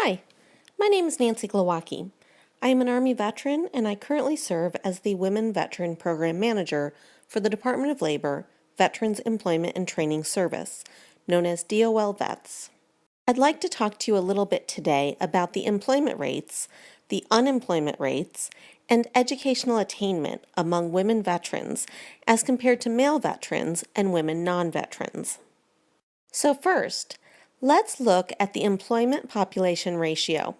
Hi, my name is Nancy Glowacki. I am an Army veteran and I currently serve as the Women Veteran Program Manager for the Department of Labor Veterans Employment and Training Service, known as DOL VETS. I'd like to talk to you a little bit today about the employment rates, the unemployment rates, and educational attainment among women veterans as compared to male veterans and women non-veterans. So first, let's look at the employment population ratio,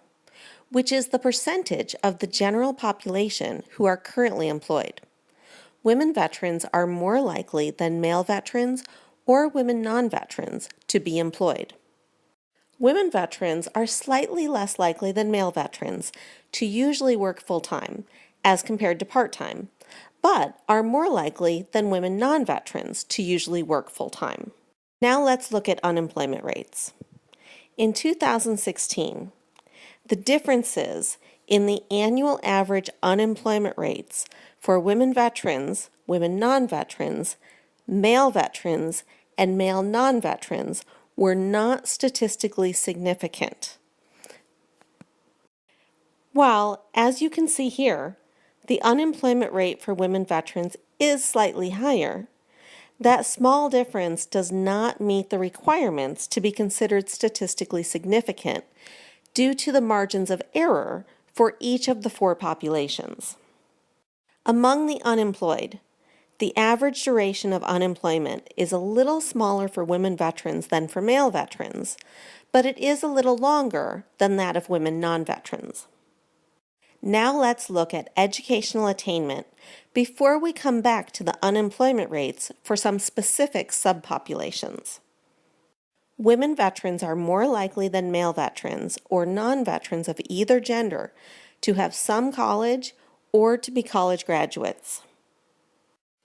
which is the percentage of the general population who are currently employed. Women veterans are more likely than male veterans or women non-veterans to be employed. Women veterans are slightly less likely than male veterans to usually work full-time as compared to part-time, but are more likely than women non-veterans to usually work full-time. Now let's look at unemployment rates. In 2016, the differences in the annual average unemployment rates for women veterans, women non-veterans, male veterans, and male non-veterans were not statistically significant. While, as you can see here, the unemployment rate for women veterans is slightly higher, that small difference does not meet the requirements to be considered statistically significant due to the margins of error for each of the four populations. Among the unemployed, the average duration of unemployment is a little smaller for women veterans than for male veterans, but it is a little longer than that of women non-veterans. Now let's look at educational attainment before we come back to the unemployment rates for some specific subpopulations. Women veterans are more likely than male veterans or non-veterans of either gender to have some college or to be college graduates.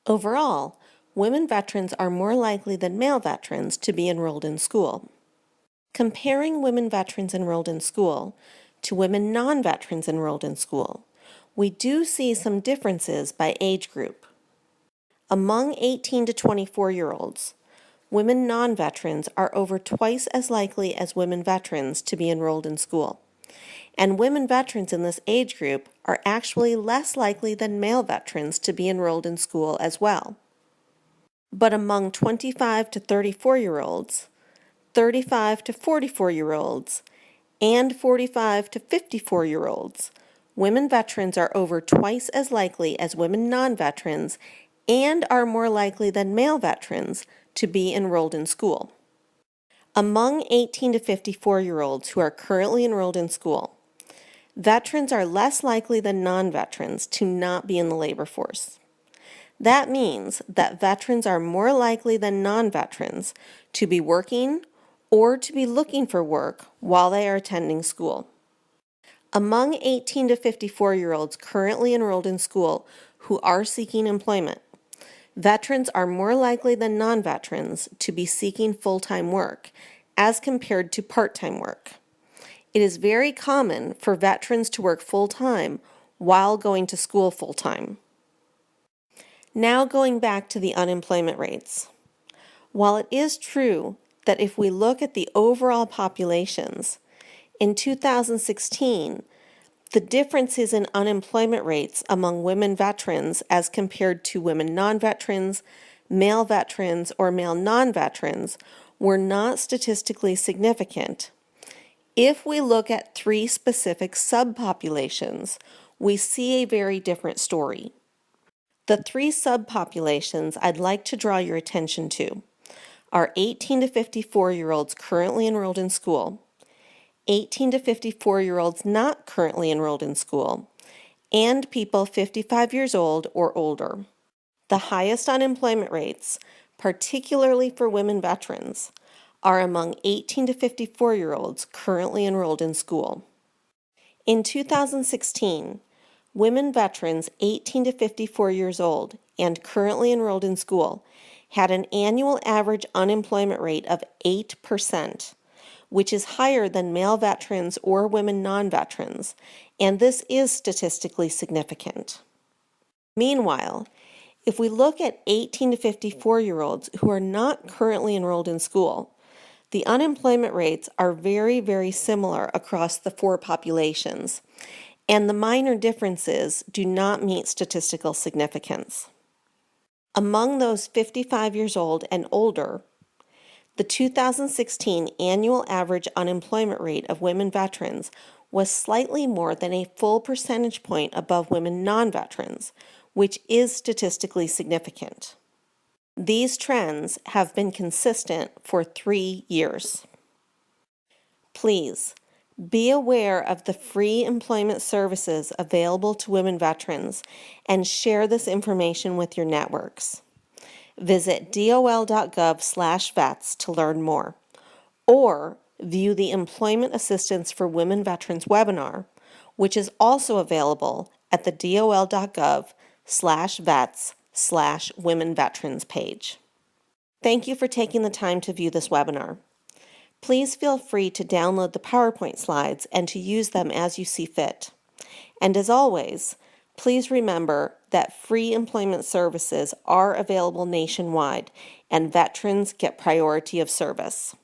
Overall, women veterans are more likely than male veterans to be enrolled in school. Comparing women veterans enrolled in school to women non-veterans enrolled in school, we do see some differences by age group. Among 18 to 24-year-olds, women non-veterans are over twice as likely as women veterans to be enrolled in school, and women veterans in this age group are actually less likely than male veterans to be enrolled in school as well. But among 25 to 34-year-olds, 35 to 44-year-olds, and 45 to 54-year-olds, women veterans are over twice as likely as women non-veterans and are more likely than male veterans to be enrolled in school. Among 18 to 54-year-olds who are currently enrolled in school, veterans are less likely than non-veterans to not be in the labor force. That means that veterans are more likely than non-veterans to be working or to be looking for work while they are attending school. Among 18 to 54-year-olds currently enrolled in school who are seeking employment, veterans are more likely than non-veterans to be seeking full-time work as compared to part-time work. It is very common for veterans to work full-time while going to school full-time. Now going back to the unemployment rates. While it is true that if we look at the overall populations, in 2016, the differences in unemployment rates among women veterans as compared to women non-veterans, male veterans, or male non-veterans were not statistically significant. If we look at three specific subpopulations, we see a very different story. The three subpopulations I'd like to draw your attention to are 18 to 54-year-olds currently enrolled in school, 18 to 54-year-olds not currently enrolled in school, and people 55 years old or older. The highest unemployment rates, particularly for women veterans, are among 18 to 54-year-olds currently enrolled in school. In 2016, women veterans 18 to 54 years old and currently enrolled in school had an annual average unemployment rate of 8%, which is higher than male veterans or women non-veterans, and this is statistically significant. Meanwhile, if we look at 18 to 54-year-olds who are not currently enrolled in school, The unemployment rates are very, very similar across the four populations, and the minor differences do not meet statistical significance. Among those 55 years old and older, the 2016 annual average unemployment rate of women veterans was slightly more than a full percentage point above women non-veterans, which is statistically significant. These trends have been consistent for 3 years. Please be aware of the free employment services available to women veterans and share this information with your networks. Visit dol.gov/vets to learn more, or view the Employment Assistance for Women Veterans webinar, which is also available at the dol.gov/vets/women veterans page. Thank you for taking the time to view this webinar. Please feel free to download the PowerPoint slides and to use them as you see fit. And as always, please remember that free employment services are available nationwide, and veterans get priority of service.